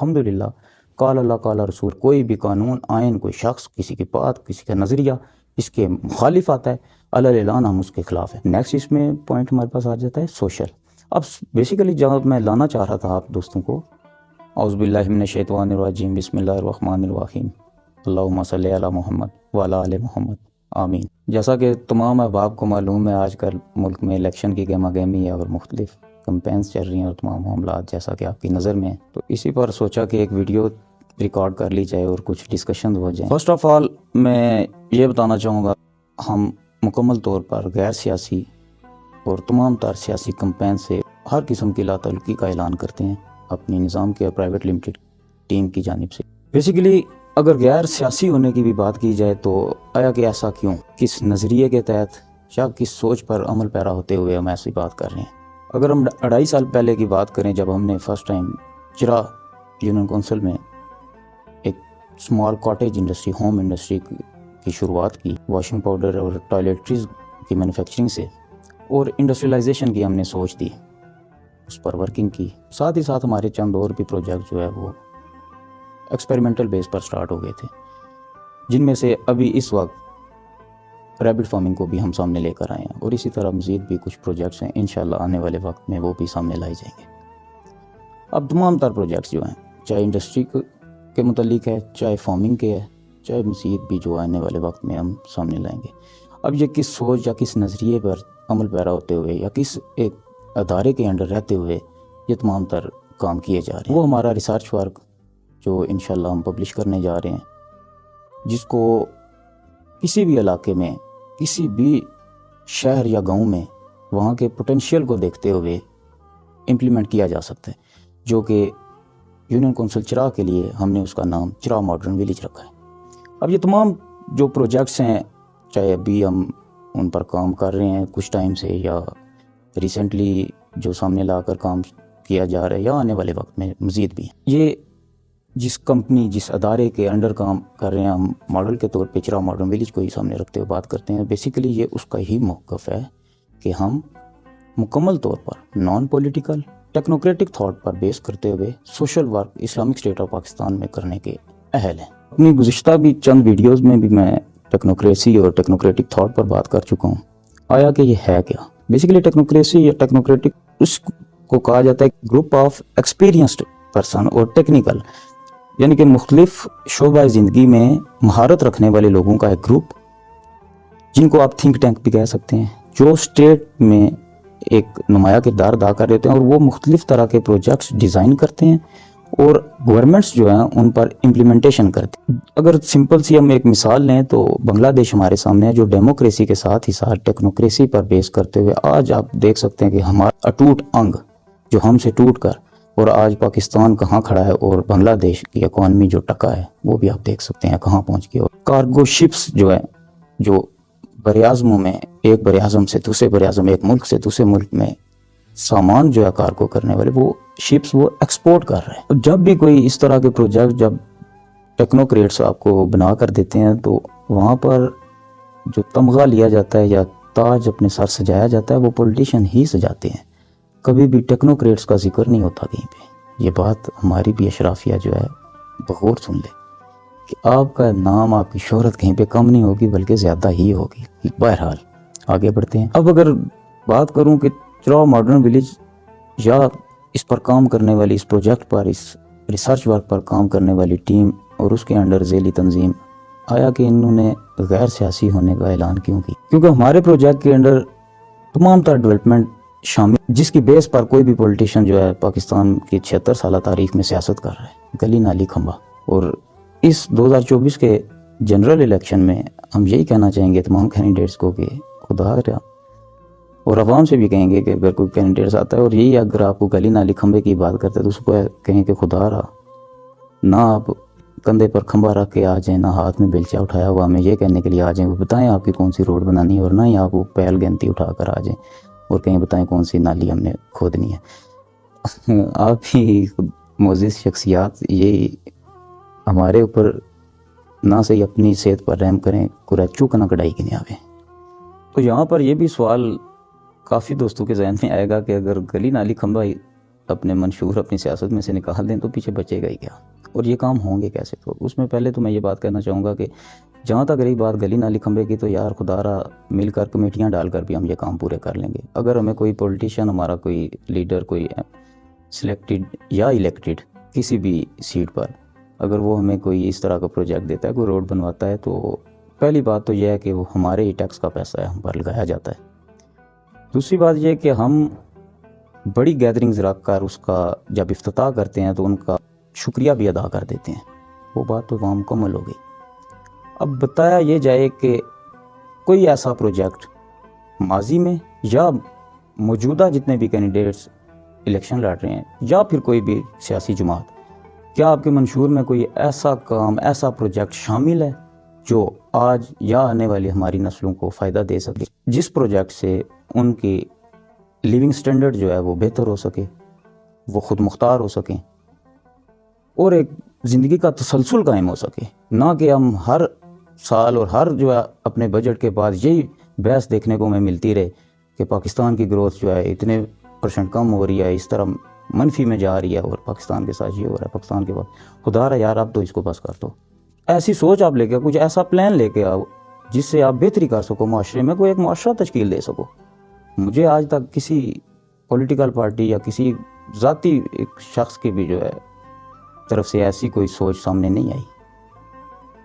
الحمدللہ قال اللہ قال رسول، کوئی بھی قانون آئین، کوئی شخص، کسی کی بات، کسی کا نظریہ اس کے مخالف آتا ہے، اعلان ہم اس کے خلاف ہیں۔ نیکسٹ اس میں پوائنٹ ہمارے پاس آ جاتا ہے سوشل۔ اب بیسیکلی جہاں میں لانا چاہ رہا تھا آپ دوستوں کو، اعوذ باللہ من الشیطان الرجیم، بسم اللہ الرحمن الرحیم، اللہم صلی علی محمد وعلی آل محمد، آمین۔ جیسا کہ تمام احباب کو معلوم ہے، آج کل ملک میں الیکشن کی گہما گہمی ہے اور مختلف کمپینز چل رہی ہیں اور تمام معاملات جیسا کہ آپ کی نظر میں ہیں، تو اسی پر سوچا کہ ایک ویڈیو ریکارڈ کر لی جائے اور کچھ ڈسکشن ہو جائیں۔ فرسٹ آف آل میں یہ بتانا چاہوں گا، ہم مکمل طور پر غیر سیاسی اور تمام تر سیاسی کمپین سے ہر قسم کی لا تعلقی کا اعلان کرتے ہیں اپنی نظام کے پرائیویٹ لمیٹڈ ٹیم کی جانب سے۔ بیسیکلی اگر غیر سیاسی ہونے کی بھی بات کی جائے تو آیا کہ ایسا کیوں، کس نظریے کے تحت یا کس سوچ پر عمل پیرا ہوتے ہوئے ہم ایسی بات کر رہے ہیں۔ اگر ہم 2.5 سال پہلے کی بات کریں، جب ہم نے فرسٹ ٹائم چرا یونین کونسل میں ایک small cottage industry, home industry کی شروعات کی، واشنگ پاؤڈر اور ٹوائلٹریز کی مینوفیکچرنگ سے، اور انڈسٹریلائزیشن کی ہم نے سوچ دی، اس پر ورکنگ کی، ساتھ ہی ساتھ ہمارے چند اور بھی پروجیکٹ جو ہے وہ ایکسپیریمنٹل بیس پر سٹارٹ ہو گئے تھے، جن میں سے ابھی اس وقت ریبٹ فارمنگ کو بھی ہم سامنے لے کر آئے ہیں، اور اسی طرح مزید بھی کچھ پروجیکٹس ہیں انشاءاللہ آنے والے وقت میں وہ بھی سامنے لائے جائیں گے۔ اب تمام تر پروجیکٹس جو ہیں، چاہے انڈسٹری کے متعلق ہے، چاہے فارمنگ کے ہے، چاہے مزید بھی جو آنے والے وقت میں ہم سامنے لائیں گے۔ اب یہ کس سوچ یا کس نظریے پر عمل پیرا ہوتے ہوئے یا کس ایک ادارے کے انڈر رہتے ہوئے یہ تمام تر کام کیے جا رہے ہیں، وہ ہمارا ریسرچ ورک جو انشاءاللہ ہم پبلش کرنے جا رہے ہیں، جس کو کسی بھی علاقے میں، کسی بھی شہر یا گاؤں میں وہاں کے پوٹینشیل کو دیکھتے ہوئے امپلیمنٹ کیا جا سکتا ہے، جو کہ یونین کونسل چرا کے لیے ہم نے اس کا نام چرا ماڈرن ویلیج رکھا ہے۔ اب یہ تمام جو پروجیکٹس ہیں، چاہے ابھی ہم ان پر کام کر رہے ہیں کچھ ٹائم سے، یا ریسنٹلی جو سامنے لا کر کام کیا جا رہا ہے، یا آنے والے وقت میں مزید بھی ہیں، یہ جس کمپنی، جس ادارے کے انڈر کام کر رہے ہیں، ہم ماڈل کے طور پہ چرا ماڈرن ویلیج کو ہی سامنے رکھتے ہوئے بات کرتے ہیں۔ بیسیکلی یہ اس کا ہی موقف ہے کہ ہم مکمل طور پر نان پولیٹیکل ٹیکنوکریٹک تھاٹ پر بیس کرتے ہوئے social work Islamic state of Pakistan میں کرنے کے اہل ہیں۔ اپنی گزشتہ بھی چند ویڈیوز میں بھی میں ٹیکنوکریسی اور ٹیکنوکریٹک تھاٹ پر بات کر چکا ہوں۔ آیا کہ یہ ہے کیا؟ بیسیکلی ٹیکنوکریسی یا ٹیکنوکریٹک، اس کو کہا جاتا ہے گروپ آف ایکسپیرینسڈ پرسن اور ٹیکنیکل، یعنی کہ مختلف شعبہ زندگی میں مہارت رکھنے والے لوگوں کا ایک گروپ، جن کو آپ تھنک ٹینک بھی کہہ سکتے ہیں، جو اسٹیٹ میں ایک نمایاں کردار ادا کر رہتے ہیں، اور وہ مختلف طرح کے پروجیکٹس ڈیزائن کرتے ہیں اور گورنمنٹس جو ہیں ان پر امپلیمنٹیشن کرتے ہیں۔ اگر سمپل سی ہم ایک مثال لیں تو بنگلہ دیش ہمارے سامنے ہے، جو ڈیموکریسی کے ساتھ ہی ساتھ ٹیکنوکریسی پر بیس کرتے ہوئے آج آپ دیکھ سکتے ہیں کہ ہمارا اٹوٹ انگ جو ہم سے ٹوٹ کر اور آج پاکستان کہاں کھڑا ہے، اور بنگلہ دیش کی اکانومی جو ٹکا ہے وہ بھی آپ دیکھ سکتے ہیں کہاں پہنچ گئی۔ اور کارگو شپس جو ہے، جو براعظموں میں ایک براعظم سے دوسرے براعظم، ایک ملک سے دوسرے ملک میں سامان جو ہے کارگو کرنے والے، وہ شپس وہ ایکسپورٹ کر رہے ہیں۔ جب بھی کوئی اس طرح کے پروجیکٹ جب ٹیکنوکریٹس آپ کو بنا کر دیتے ہیں، تو وہاں پر جو تمغہ لیا جاتا ہے یا تاج اپنے سر سجایا جاتا ہے، وہ پولیٹیشین ہی سجاتے ہیں، کبھی بھی ٹیکنوکریٹس کا ذکر نہیں ہوتا کہیں پہ۔ یہ بات ہماری بھی اشرافیہ جو ہے بغور سن لے کہ آپ کا نام، آپ کی شہرت کہیں پہ کم نہیں ہوگی بلکہ زیادہ ہی ہوگی۔ بہرحال آگے بڑھتے ہیں۔ اب اگر بات کروں کہ چرا ماڈرن ویلیج یا اس پر کام کرنے والی، اس پروجیکٹ پر، اس ریسرچ ورک پر کام کرنے والی ٹیم اور اس کے انڈر ذیلی تنظیم، آیا کہ انہوں نے غیر سیاسی ہونے کا اعلان کیوں کی؟ کیونکہ ہمارے پروجیکٹ کے انڈر تمام تر ڈیولپمنٹ شامل، جس کی بیس پر کوئی بھی پولیٹیشین جو ہے پاکستان کی 76 سالہ تاریخ میں سیاست کر رہا ہے، گلی نالی کھمبا۔ اور اس 2024 کے جنرل الیکشن میں ہم یہی کہنا چاہیں گے تمام کینڈیڈیٹس کو کہ خدا رہا، اور عوام سے بھی کہیں گے کہ اگر کوئی کینڈیڈیٹس آتا ہے اور یہی اگر آپ کو گلی نالی کھمبے کی بات کرتے ہیں تو اس کو کہیں کہ خدا رہا، نہ آپ کندھے پر کھمبا رکھ کے آ جائیں، نہ ہاتھ میں بیلچہ اٹھایا ہوا ہمیں یہ کہنے کے لیے آ جائیں وہ بتائیں آپ کی کون سی روڈ بنانی ہے، اور نہ ہی آپ وہ پہل گنتی اٹھا کر آ جائیں اور کہیں بتائیں کون سی نالی ہم نے کھودنی ہے۔ آپ ہی معزز شخصیات یہ ہمارے اوپر نہ صحیح اپنی صحت پر رحم کریں، کریچو کا نہ کڑائی کے نیاوے۔ تو یہاں پر یہ بھی سوال کافی دوستوں کے ذہن میں آئے گا کہ اگر گلی نالی کھمبا اپنے منشور اپنی سیاست میں سے نکال دیں تو پیچھے بچے گا ہی کیا، اور یہ کام ہوں گے کیسے؟ تو اس میں پہلے تو میں یہ بات کہنا چاہوں گا کہ جہاں تک رہی بات گلی نالی کھمبے کی، تو یار خدا را مل کر کمیٹیاں ڈال کر بھی ہم یہ کام پورے کر لیں گے۔ اگر ہمیں کوئی پولیٹیشین، ہمارا کوئی لیڈر، کوئی سلیکٹڈ یا الیکٹڈ کسی بھی سیٹ پر، اگر وہ ہمیں کوئی اس طرح کا پروجیکٹ دیتا ہے، کوئی روڈ بنواتا ہے، تو پہلی بات تو یہ ہے کہ وہ ہمارے ہی ٹیکس کا پیسہ ہے، ہم پر لگایا جاتا ہے۔ دوسری بات یہ کہ ہم بڑی گیدرنگز رکھ کر اس کا جب افتتاح کرتے ہیں تو ان کا شکریہ بھی ادا کر دیتے ہیں، وہ بات تو وہاں مکمل ہو گئی۔ اب بتایا یہ جائے کہ کوئی ایسا پروجیکٹ ماضی میں یا موجودہ جتنے بھی کینڈیڈیٹس الیکشن لڑ رہے ہیں، یا پھر کوئی بھی سیاسی جماعت، کیا آپ کے منشور میں کوئی ایسا کام، ایسا پروجیکٹ شامل ہے جو آج یا آنے والی ہماری نسلوں کو فائدہ دے سکے، جس پروجیکٹ سے ان کی لیونگ سٹینڈرڈ جو ہے وہ بہتر ہو سکے، وہ خود مختار ہو سکیں، اور ایک زندگی کا تسلسل قائم ہو سکے؟ نہ کہ ہم ہر سال اور ہر جو ہے اپنے بجٹ کے بعد یہی بحث دیکھنے کو ہمیں ملتی رہے کہ پاکستان کی گروتھ جو ہے اتنے % کم ہو رہی ہے، اس طرح منفی میں جا رہی ہے، اور پاکستان کے ساتھ یہ ہو رہا ہے، پاکستان کے بعد خدا رہا یار اب تو اس کو بس کر دو۔ ایسی سوچ آپ لے کے، کچھ ایسا پلان لے کے آؤ جس سے آپ بہتری کر سکو معاشرے میں، کوئی ایک معاشرہ تشکیل دے سکو۔ مجھے آج تک کسی پولیٹیکل پارٹی یا کسی ذاتی ایک شخص کی بھی جو ہے طرف سے ایسی کوئی سوچ سامنے نہیں آئی۔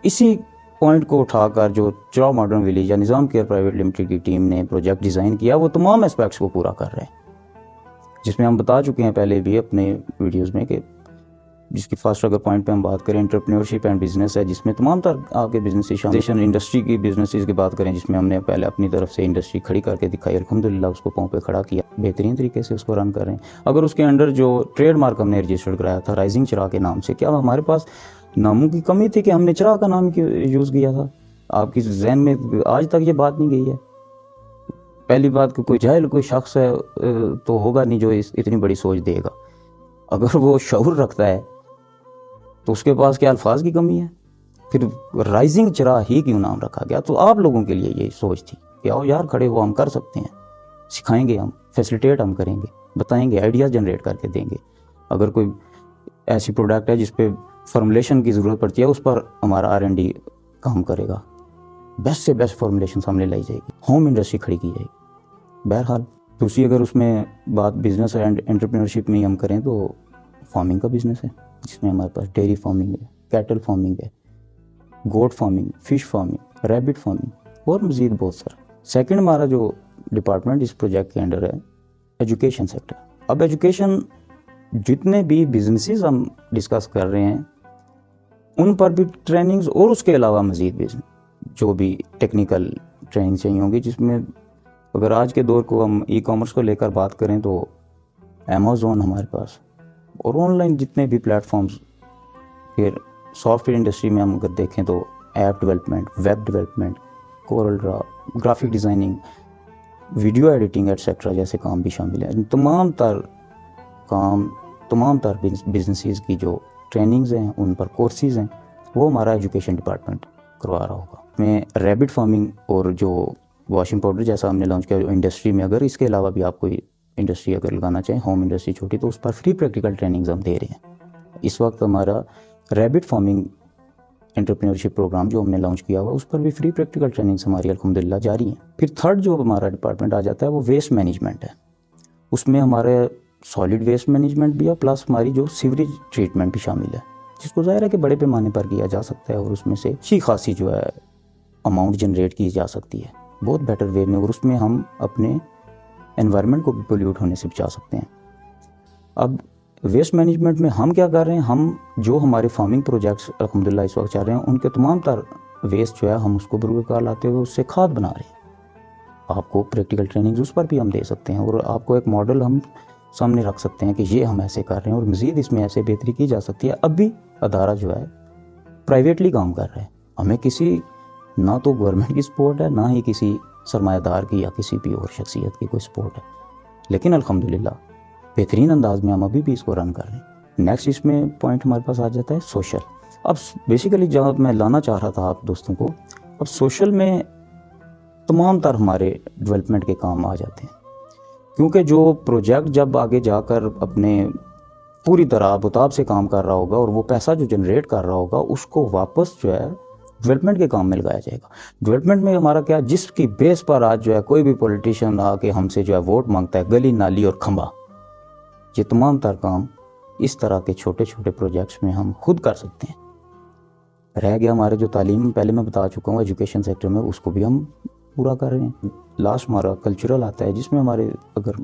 اسی پوائنٹ کو اٹھا کر جو چراغ ماڈرن ولیج یا نظام کیئر پرائیویٹ لمیٹڈ کی ٹیم نے پروجیکٹ ڈیزائن کیا، وہ تمام اسپیکٹس کو پورا کر رہے ہیں، جس میں ہم بتا چکے ہیں پہلے بھی اپنے ویڈیوز میں کہ جس کی فاسٹ اگر پوائنٹ پہ ہم بات کریں، انٹرپرینورشپ اینڈ بزنس ہے، جس میں تمام تر آپ کے بزنس شامل، انڈسٹری کی بزنسز کی بات کریں جس میں ہم نے پہلے اپنی طرف سے انڈسٹری کھڑی کر کے دکھائی، الحمدللہ اس کو پاؤں پہ کھڑا کیا، بہترین طریقے سے اس کو رن کر رہے ہیں۔ اگر اس کے انڈر جو ٹریڈ مارک ہم نے رجسٹرڈ کرایا تھا رائزنگ چراغ کے نام سے، کیا ہمارے پاس ناموں کی کمی تھی کہ ہم نے چراغ کا نام یوز کیا تھا؟ آپ کی ذہن میں آج تک یہ بات نہیں گئی ہے؟ پہلی بات کہ کوئی جاہل کوئی شخص ہے تو ہوگا نہیں جو اتنی بڑی سوچ دے گا، اگر وہ شعور رکھتا ہے تو اس کے پاس کیا الفاظ کی کمی ہے؟ پھر رائزنگ چراغ ہی کیوں نام رکھا گیا؟ تو آپ لوگوں کے لیے یہ سوچ تھی کہ آؤ یار کھڑے ہو، ہم کر سکتے ہیں، سکھائیں گے، ہم فیسلیٹیٹ ہم کریں گے، بتائیں گے، آئیڈیاز جنریٹ کر کے دیں گے۔ اگر کوئی ایسی پروڈکٹ ہے جس پہ فارمولیشن کی ضرورت پڑتی ہے، اس پر ہمارا R&D کام کرے گا، بیسٹ سے بیسٹ فارمولیشن سامنے لائی جائے گی، ہوم انڈسٹری کھڑی کی جائے گی۔ بہرحال دوسری اگر اس میں بات بزنس اینڈ انٹرپرینورشپ میں ہم کریں تو فارمنگ کا بزنس ہے، جس میں ہمارے پاس ڈیری فارمنگ ہے، کیٹل فارمنگ ہے، goat farming, fish farming, rabbit farming, اور مزید بہت سارا۔ سیکنڈ ہمارا جو ڈپارٹمنٹ اس پروجیکٹ کے انڈر ہے ایجوکیشن سیکٹر۔ اب ایجوکیشن جتنے بھی بزنسز ہم ڈسکس کر رہے ہیں ان پر بھی ٹریننگز، اور اس کے علاوہ مزید بھی جو بھی ٹیکنیکل ٹریننگ چاہیے ہوں گی، جس میں اگر آج کے دور کو ہم ای کامرس کو لے کر بات کریں تو امیزون ہمارے پاس، اور آن لائن جتنے بھی پلیٹ فارمز، پھر سافٹ ویئر انڈسٹری میں ہم اگر دیکھیں تو app development, web development, Corel Draw, graphic designing, video editing etcetera جیسے کام بھی شامل ہیں۔ تمام تر بزنسز کی جو ٹریننگز ہیں، ان پر کورسز ہیں، وہ ہمارا ایجوکیشن ڈپارٹمنٹ کروا رہا ہوگا۔ میں ریبٹ فارمنگ اور جو واشنگ پاؤڈر جیسا ہم نے لانچ کیا انڈسٹری میں، اگر اس کے علاوہ بھی آپ کوئی انڈسٹری اگر لگانا چاہیں، ہوم انڈسٹری چھوٹی، تو اس پر فری پریکٹیکل ٹریننگز ہم دے رہے ہیں۔ اس وقت ہمارا ریبٹ فارمنگ انٹرپرینورشپ پروگرام جو ہم نے لانچ کیا ہوا، اس پر بھی فری پریکٹیکل ٹریننگز ہماری الحمدللہ جاری ہیں۔ پھر تھرڈ جو ہمارا ڈپارٹمنٹ آ جاتا ہے وہ ویسٹ مینجمنٹ ہے۔ اس میں ہمارے سالڈ ویسٹ مینجمنٹ بھی ہے، پلس ہماری جو سیوریج ٹریٹمنٹ بھی شامل ہے، جس کو ظاہر ہے کہ بڑے پیمانے پر کیا جا سکتا ہے، اور اس میں سے اچھی خاصی جو ہے اماؤنٹ جنریٹ کی جا سکتی ہے بہت بیٹر وے میں، اور اس میں ہم اپنے انوائرمنٹ کو بھی پولیوٹ ہونے سے بچا سکتے ہیں۔ اب ویسٹ مینجمنٹ میں ہم کیا کر رہے ہیں، ہم جو ہمارے فارمنگ پروجیکٹس الحمدللہ اس وقت چل رہے ہیں، ان کے تمام تر ویسٹ جو ہے ہم اس کو بروئے کار لاتے ہوئے اس سے کھاد بنا رہے ہیں۔ آپ کو پریکٹیکل ٹریننگز اس پر بھی ہم دے سکتے ہیں، اور آپ کو ایک ماڈل ہم سامنے رکھ سکتے ہیں کہ یہ ہم ایسے کر رہے ہیں، اور مزید اس میں ایسے بہتری کی جا سکتی ہے۔ اب بھی ادارہ جو ہے پرائیویٹلی کام کر رہا ہے، ہمیں کسی نہ تو گورنمنٹ کی سپورٹ ہے، نہ ہی کسی سرمایہ دار کی یا کسی بھی اور شخصیت کی کوئی سپورٹ ہے، لیکن الحمدللہ بہترین انداز میں ہم ابھی بھی اس کو رن کر رہے ہیں۔ نیکسٹ اس میں پوائنٹ ہمارے پاس آ جاتا ہے سوشل۔ اب بیسیکلی جہاں میں لانا چاہ رہا تھا آپ دوستوں کو، اب سوشل میں تمام تر ہمارے ڈیولپمنٹ کے کام آ جاتے ہیں۔ کیونکہ جو پروجیکٹ جب آگے جا کر اپنے پوری طرح بتاب سے کام کر رہا ہوگا اور وہ پیسہ جو جنریٹ کر رہا ہوگا اس کو واپس جو ہے ڈیولپمنٹ کے کام میں لگایا جائے گا. ڈیولپمنٹ میں ہمارا کیا، جس کی بیس پر آج جو ہے کوئی بھی پولیٹیشین آ کے ہم سے جو ہے ووٹ مانگتا ہے، گلی نالی اور کھمبا، یہ تمام تر کام اس طرح کے چھوٹے چھوٹے پروجیکٹس میں ہم خود کر سکتے ہیں. رہ گیا ہمارے جو تعلیم، پہلے میں بتا چکا ہوں ایجوکیشن سیکٹر میں، اس کو بھی ہم پورا کر رہے ہیں. لاسٹ ہمارا کلچرل آتا ہے، جس میں ہمارے اگر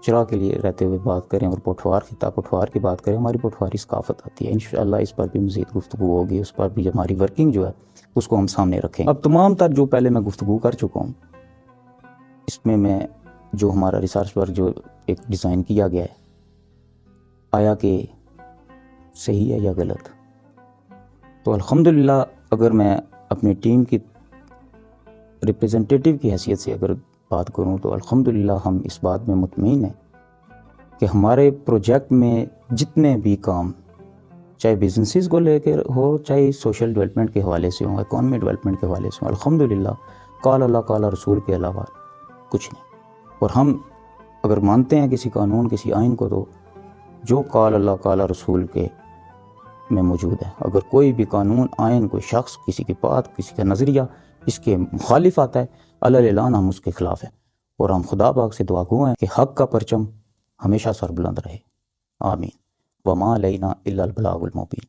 چرا کے لیے رہتے ہوئے بات کریں اور پٹوار خطہ پٹوار کی بات کریں، ہماری پٹواری ثقافت آتی ہے. انشاءاللہ اس پر بھی مزید گفتگو ہوگی، اس پر بھی ہماری ورکنگ جو ہے اس کو ہم سامنے رکھیں. اب تمام تر جو پہلے میں گفتگو کر چکا ہوں، اس میں جو ہمارا ریسرچ ورک جو ایک ڈیزائن کیا گیا ہے، آیا کہ صحیح ہے یا غلط؟ تو الحمدللہ اگر میں اپنی ٹیم کی ریپریزنٹیٹیو کی حیثیت سے اگر بات کروں تو الحمدللہ ہم اس بات میں مطمئن ہیں کہ ہمارے پروجیکٹ میں جتنے بھی کام، چاہے بزنسز کو لے کر ہو، چاہے سوشل ڈیولپمنٹ کے حوالے سے ہوں، اکانومی ڈیولپمنٹ کے حوالے سے ہوں، الحمدللہ قال اللہ قال رسول کے علاوہ کچھ نہیں. اور ہم اگر مانتے ہیں کسی قانون کسی آئین کو، تو جو قال اللہ قال رسول کے میں موجود ہے. اگر کوئی بھی قانون آئین، کوئی شخص، کسی کی بات، کسی کا نظریہ اس کے مخالف آتا ہے، اعلان ہم اس کے خلاف ہیں. اور ہم خدا پاک سے دعا گو ہیں کہ حق کا پرچم ہمیشہ سر بلند رہے. آمین. وما علینا الا البلاغ المبین.